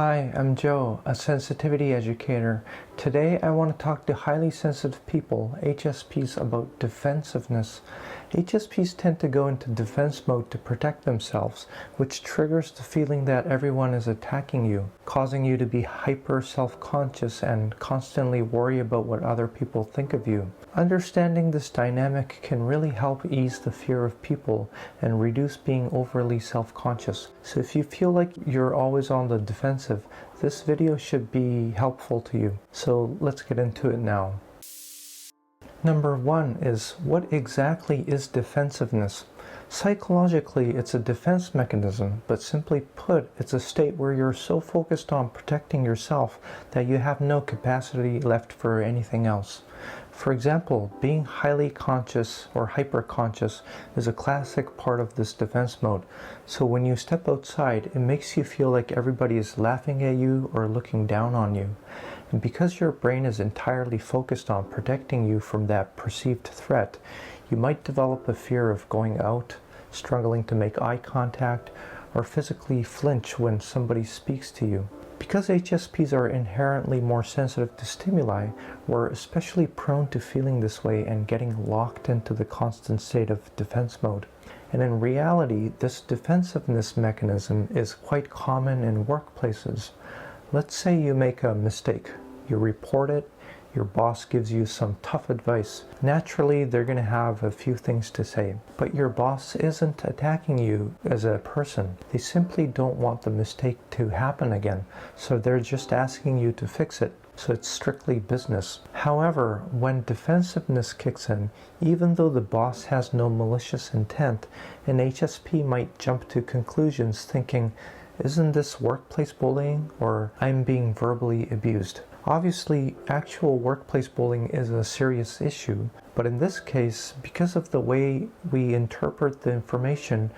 Hi, I'm Joe, a sensitivity educator. Today I want to talk to highly sensitive people, HSPs, about defensiveness. HSPs tend to go into defense mode to protect themselves, which triggers the feeling that everyone is attacking you, causing you to be hyper self-conscious and constantly worry about what other people think of you. Understanding this dynamic can really help ease the fear of people and reduce being overly self-conscious. So if you feel like you're always on the defensive, this video should be helpful to you. So let's get into it now. Number one is, what exactly is defensiveness? Psychologically, it's a defense mechanism, but simply put, it's a state where you're so focused on protecting yourself that you have no capacity left for anything else. For example, being highly conscious or hyper-conscious is a classic part of this defense mode. So when you step outside, it makes you feel like everybody is laughing at you or looking down on you. And because your brain is entirely focused on protecting you from that perceived threat, you might develop a fear of going out, struggling to make eye contact, or physically flinch when somebody speaks to you. Because HSPs are inherently more sensitive to stimuli, we're especially prone to feeling this way and getting locked into the constant state of defense mode. And in reality, this defensiveness mechanism is quite common in workplaces. Let's say you make a mistake. You report it. Your boss gives you some tough advice. Naturally, they're going to have a few things to say. But your boss isn't attacking you as a person. They simply don't want the mistake to happen again. So they're just asking you to fix it. So it's strictly business. However, when defensiveness kicks in, even though the boss has no malicious intent, an HSP might jump to conclusions thinking, "Isn't this workplace bullying?" or "I'm being verbally abused." Obviously, actual workplace bullying is a serious issue, but in this case, because of the way we interpret the information,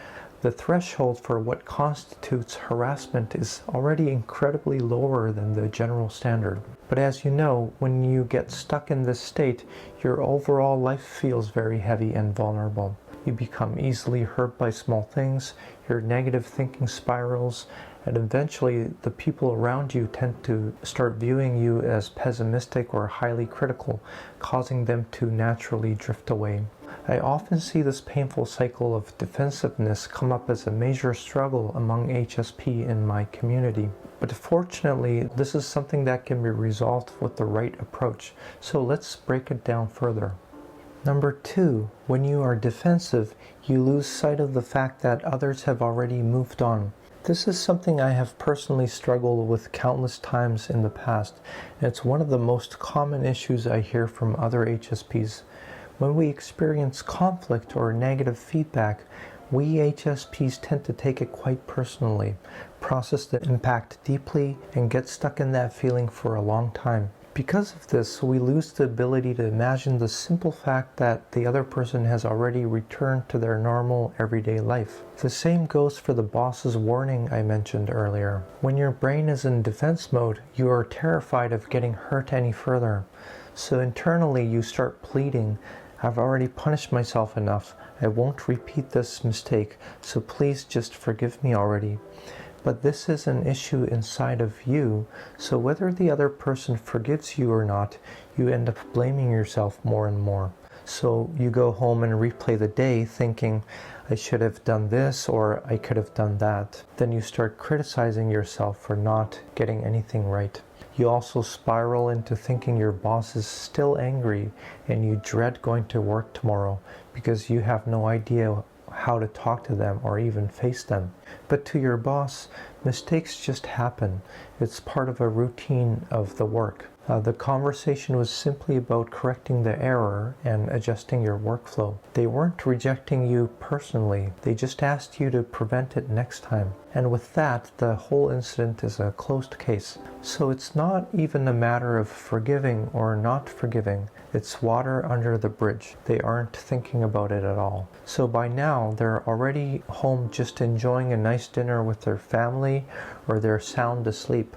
the threshold for what constitutes harassment is already incredibly lower than the general standard. But as you know, when you get stuck in this state, your overall life feels very heavy and vulnerable. You become easily hurt by small things, your negative thinking spirals, and eventually the people around you tend to start viewing you as pessimistic or highly critical, causing them to naturally drift away. I often see this painful cycle of defensiveness come up as a major struggle among HSP in my community. But fortunately, this is something that can be resolved with the right approach. So let's break it down further. Number two, when you are defensive, you lose sight of the fact that others have already moved on. This is something I have personally struggled with countless times in the past, and it's one of the most common issues I hear from other HSPs. When we experience conflict or negative feedback, we HSPs tend to take it quite personally, process the impact deeply, and get stuck in that feeling for a long time. Because of this, we lose the ability to imagine the simple fact that the other person has already returned to their normal everyday life. The same goes for the boss's warning I mentioned earlier. When your brain is in defense mode, you are terrified of getting hurt any further. So internally you start pleading, "I've already punished myself enough. I won't repeat this mistake, so please just forgive me already." But this is an issue inside of you, so whether the other person forgives you or not, you end up blaming yourself more and more. So you go home and replay the day thinking, "I should have done this," or "I could have done that." Then you start criticizing yourself for not getting anything right. You also spiral into thinking your boss is still angry and you dread going to work tomorrow because you have no idea how to talk to them or even face them. But to your boss, mistakes just happen. It's part of a routine of the work. The conversation was simply about correcting the error and adjusting your workflow. They weren't rejecting you personally. They just asked you to prevent it next time. And with that, the whole incident is a closed case. So it's not even a matter of forgiving or not forgiving. It's water under the bridge. They aren't thinking about it at all. So by now, they're already home just enjoying a nice dinner with their family, or they're sound asleep.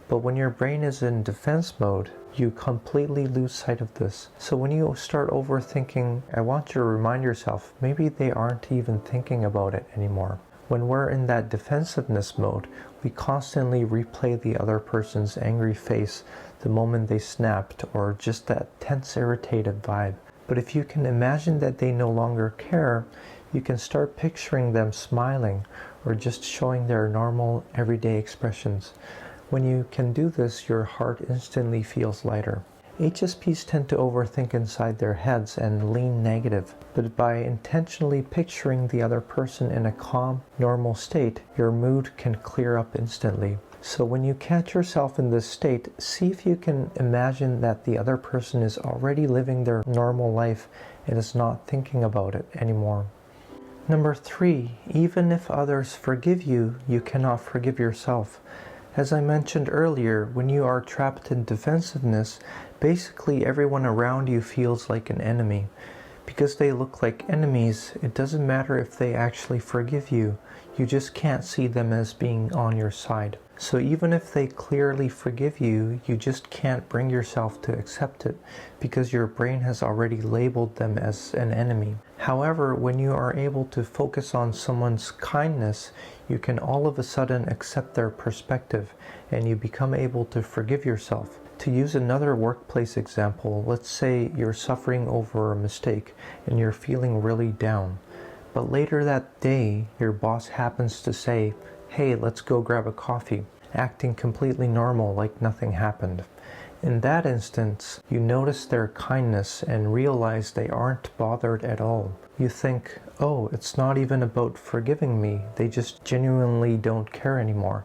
But when your brain is in defense mode, you completely lose sight of this. So when you start overthinking, I want you to remind yourself, maybe they aren't even thinking about it anymore. When we're in that defensiveness mode, we constantly replay the other person's angry face the moment they snapped, or just that tense, irritated vibe. But if you can imagine that they no longer care, you can start picturing them smiling or just showing their normal, everyday expressions. When you can do this, your heart instantly feels lighter. HSPs tend to overthink inside their heads and lean negative, but by intentionally picturing the other person in a calm, normal state, your mood can clear up instantly. So when you catch yourself in this state, see if you can imagine that the other person is already living their normal life and is not thinking about it anymore. Number 3, even if others forgive you, you cannot forgive yourself. As I mentioned earlier, when you are trapped in defensiveness, basically everyone around you feels like an enemy. Because they look like enemies, it doesn't matter if they actually forgive you. You just can't see them as being on your side. So even if they clearly forgive you, you just can't bring yourself to accept it because your brain has already labeled them as an enemy. However, when you are able to focus on someone's kindness, you can all of a sudden accept their perspective and you become able to forgive yourself. To use another workplace example, let's say you're suffering over a mistake and you're feeling really down. But later that day, your boss happens to say, "Hey, let's go grab a coffee," acting completely normal like nothing happened. In that instance, you notice their kindness and realize they aren't bothered at all. You think, oh, it's not even about forgiving me, they just genuinely don't care anymore.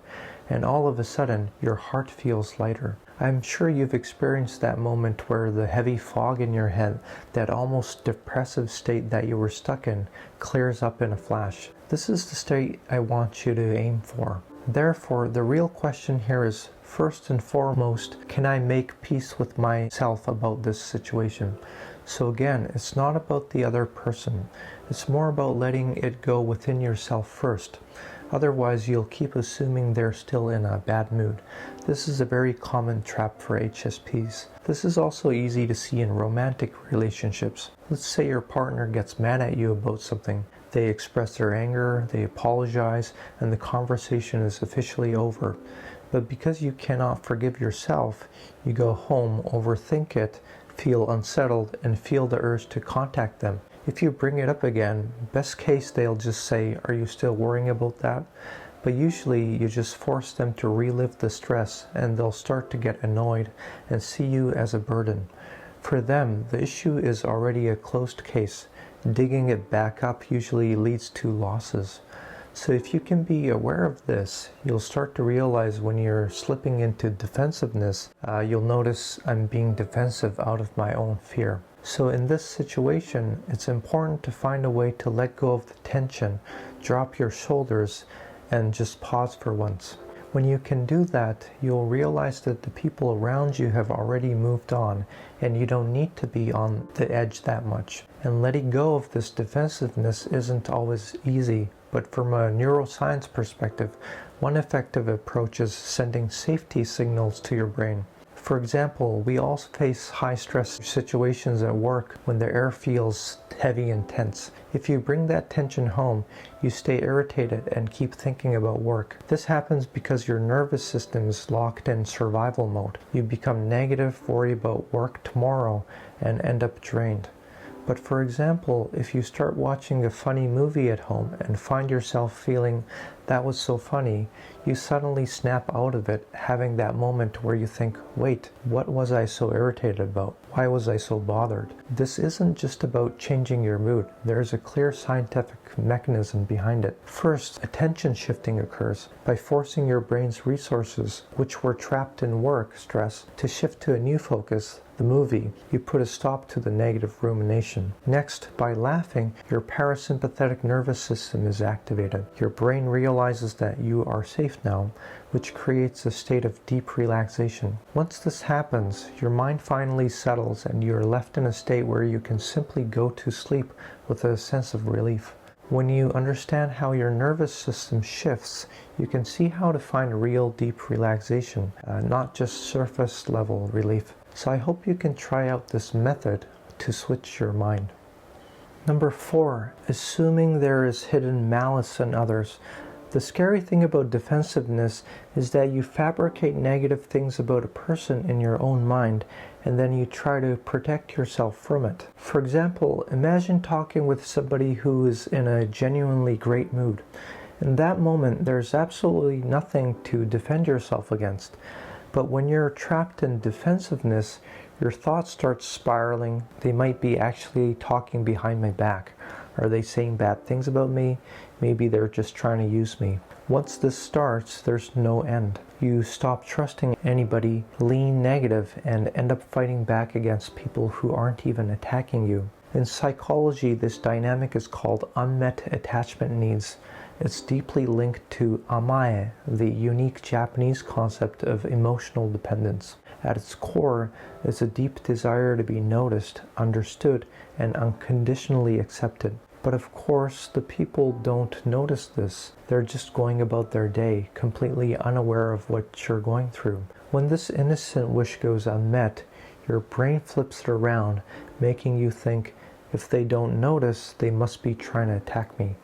And all of a sudden, your heart feels lighter. I'm sure you've experienced that moment where the heavy fog in your head, that almost depressive state that you were stuck in, clears up in a flash. This is the state I want you to aim for. Therefore, the real question here is, first and foremost, can I make peace with myself about this situation? So again, it's not about the other person. It's more about letting it go within yourself first. Otherwise, you'll keep assuming they're still in a bad mood. This is a very common trap for HSPs. This is also easy to see in romantic relationships. Let's say your partner gets mad at you about something. They express their anger, they apologize, and the conversation is officially over. But because you cannot forgive yourself, you go home, overthink it, feel unsettled, and feel the urge to contact them. If you bring it up again, best case they'll just say, "Are you still worrying about that?" But usually you just force them to relive the stress and they'll start to get annoyed and see you as a burden. For them, the issue is already a closed case. Digging it back up usually leads to losses. So if you can be aware of this, you'll start to realize when you're slipping into defensiveness, you'll notice I'm being defensive out of my own fear. So in this situation, it's important to find a way to let go of the tension, drop your shoulders, and just pause for once. When you can do that, you'll realize that the people around you have already moved on, and you don't need to be on the edge that much. And letting go of this defensiveness isn't always easy, but from a neuroscience perspective, one effective approach is sending safety signals to your brain. For example, we all face high-stress situations at work when the air feels heavy and tense. If you bring that tension home, you stay irritated and keep thinking about work. This happens because your nervous system is locked in survival mode. You become negative, worry about work tomorrow, and end up drained. But for example, if you start watching a funny movie at home and find yourself feeling, "That was so funny," you suddenly snap out of it, having that moment where you think, "Wait, what was I so irritated about? Why was I so bothered?" This isn't just about changing your mood. There's a clear scientific mechanism behind it. First, attention shifting occurs by forcing your brain's resources, which were trapped in work stress, to shift to a new focus, the movie. You put a stop to the negative rumination. Next, by laughing, your parasympathetic nervous system is activated. Your brain realizes that you are safe now, which creates a state of deep relaxation. Once this happens, your mind finally settles and you're left in a state where you can simply go to sleep with a sense of relief. When you understand how your nervous system shifts, you can see how to find real deep relaxation, not just surface level relief. So I hope you can try out this method to switch your mind. Number 4, assuming there is hidden malice in others. The scary thing about defensiveness is that you fabricate negative things about a person in your own mind, and then you try to protect yourself from it. For example, imagine talking with somebody who is in a genuinely great mood. In that moment, there's absolutely nothing to defend yourself against. But when you're trapped in defensiveness, your thoughts start spiraling. They might be actually talking behind my back. Are they saying bad things about me? Maybe they're just trying to use me. Once this starts, there's no end. You stop trusting anybody, lean negative, and end up fighting back against people who aren't even attacking you. In psychology, this dynamic is called unmet attachment needs. It's deeply linked to amae, the unique Japanese concept of emotional dependence. At its core is a deep desire to be noticed, understood, and unconditionally accepted. But of course, the people don't notice this. They're just going about their day, completely unaware of what you're going through. When this innocent wish goes unmet, your brain flips it around, making you think, if they don't notice, they must be trying to attack me.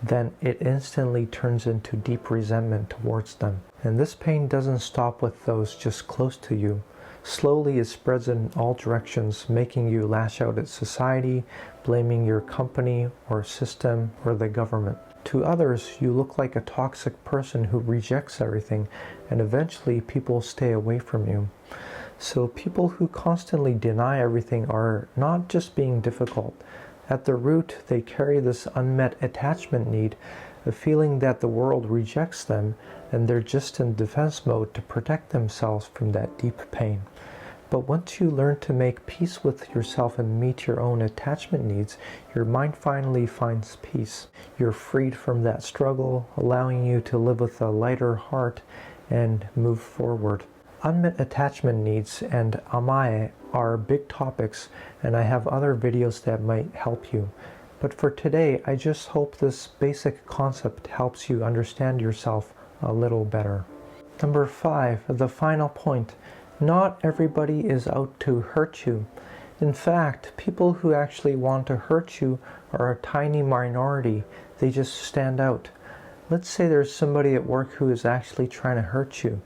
Then it instantly turns into deep resentment towards them. And this pain doesn't stop with those just close to you. Slowly it spreads in all directions, making you lash out at society, blaming your company or system or the government. To others, you look like a toxic person who rejects everything, and eventually people stay away from you. So people who constantly deny everything are not just being difficult. At the root, they carry this unmet attachment need, a feeling that the world rejects them, and they're just in defense mode to protect themselves from that deep pain. But once you learn to make peace with yourself and meet your own attachment needs, your mind finally finds peace. You're freed from that struggle, allowing you to live with a lighter heart and move forward. Unmet attachment needs and amae are big topics, and I have other videos that might help you. But for today, I just hope this basic concept helps you understand yourself a little better. Number 5, the final point. Not everybody is out to hurt you. In fact, people who actually want to hurt you are a tiny minority. They just stand out. Let's say there's somebody at work who is actually trying to hurt you.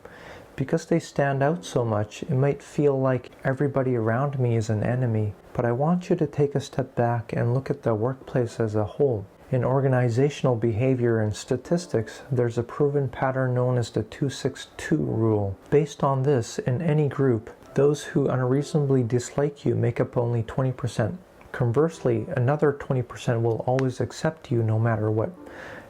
Because they stand out so much, it might feel like everybody around me is an enemy. But I want you to take a step back and look at the workplace as a whole. In organizational behavior and statistics, there's a proven pattern known as the 2-6-2 rule. Based on this, in any group, those who unreasonably dislike you make up only 20%. Conversely, another 20% will always accept you no matter what,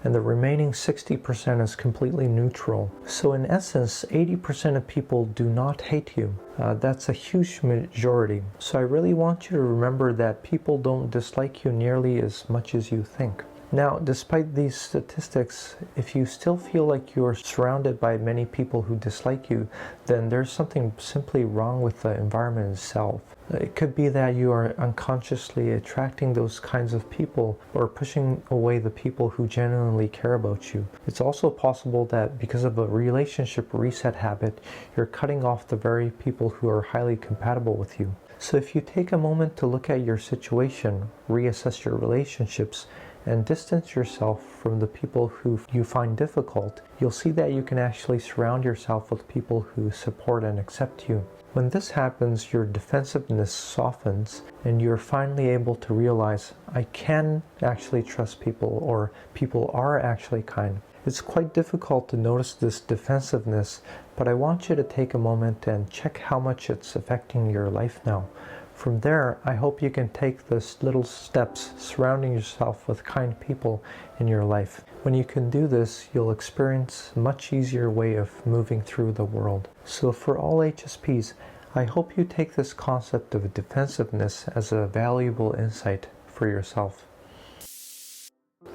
and the remaining 60% is completely neutral. So in essence, 80% of people do not hate you. That's a huge majority. So I really want you to remember that people don't dislike you nearly as much as you think. Now, despite these statistics, if you still feel like you're surrounded by many people who dislike you, then there's something simply wrong with the environment itself. It could be that you are unconsciously attracting those kinds of people or pushing away the people who genuinely care about you. It's also possible that because of a relationship reset habit, you're cutting off the very people who are highly compatible with you. So if you take a moment to look at your situation, reassess your relationships, and distance yourself from the people who you find difficult, you'll see that you can actually surround yourself with people who support and accept you. When this happens, your defensiveness softens, and you're finally able to realize, I can actually trust people, or people are actually kind. It's quite difficult to notice this defensiveness, but I want you to take a moment and check how much it's affecting your life now. From there, I hope you can take those little steps surrounding yourself with kind people in your life. When you can do this, you'll experience a much easier way of moving through the world. So for all HSPs, I hope you take this concept of defensiveness as a valuable insight for yourself.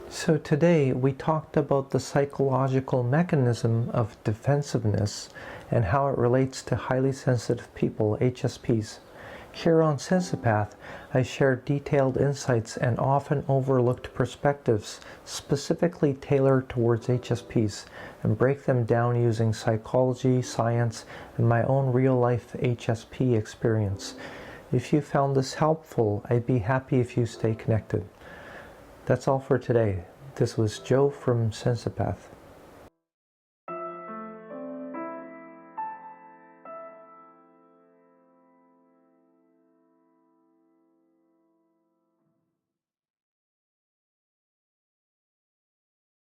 So today we talked about the psychological mechanism of defensiveness and how it relates to highly sensitive people, HSPs. Here on Sensipath, I share detailed insights and often overlooked perspectives specifically tailored towards HSPs and break them down using psychology, science, and my own real-life HSP experience. If you found this helpful, I'd be happy if you stay connected. That's all for today. This was Joe from Sensipath.